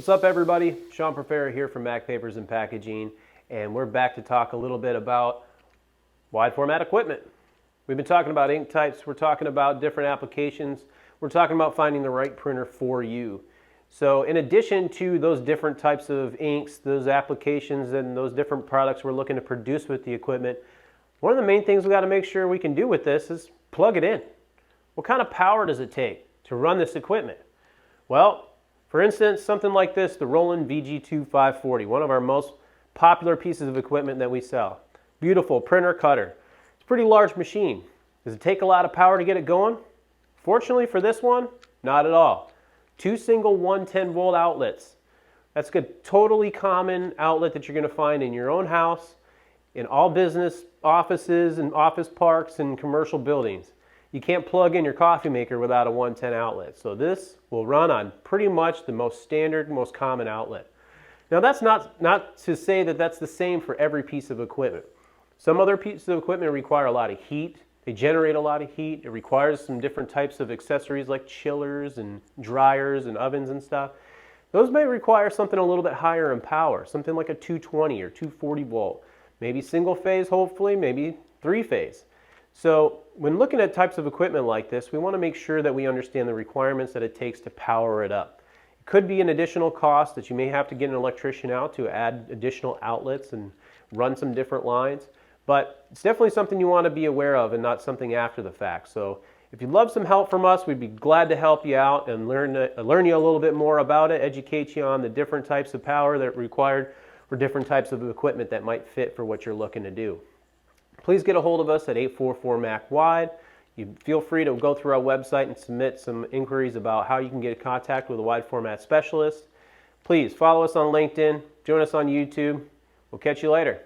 What's up, everybody? Sean Profera here from Macpapers and Packaging, and we're back to talk a little bit about wide format equipment. We've been talking about ink types, we're talking about different applications, we're talking about finding the right printer for you. So in addition to those different types of inks, those applications, and those different products we're looking to produce with the equipment, one of the main things we got to make sure we can do with this is plug it in. What kind of power does it take to run this equipment? Well, for instance, something like this, the Roland VG2 540, one of our most popular pieces of equipment that we sell. Beautiful printer cutter. It's a pretty large machine. Does it take a lot of power to get it going? Fortunately for this one, not at all. Two single 110 volt outlets. That's a totally common outlet that you're going to find in your own house, in all business offices and office parks and commercial buildings. You can't plug in your coffee maker without a 110 outlet. So this will run on pretty much the most standard, most common outlet. Now that's not to say that that's the same for every piece of equipment. Some other pieces of equipment require a lot of heat. They generate a lot of heat. It requires some different types of accessories like chillers and dryers and ovens and stuff. Those may require something a little bit higher in power, something like a 220 or 240 volt. Maybe single phase, hopefully, maybe three phase. So when looking at types of equipment like this, we want to make sure that we understand the requirements that it takes to power it up. It could be an additional cost that you may have to get an electrician out to add additional outlets and run some different lines, but it's definitely something you want to be aware of and not something after the fact. So if you'd love some help from us, we'd be glad to help you out and learn you a little bit more about it, educate you on the different types of power that are required for different types of equipment that might fit for what you're looking to do. Please get a hold of us at 844-MAC-WIDE. You feel free to go through our website and submit some inquiries about how you can get in contact with a wide format specialist. Please follow us on LinkedIn, join us on YouTube. We'll catch you later.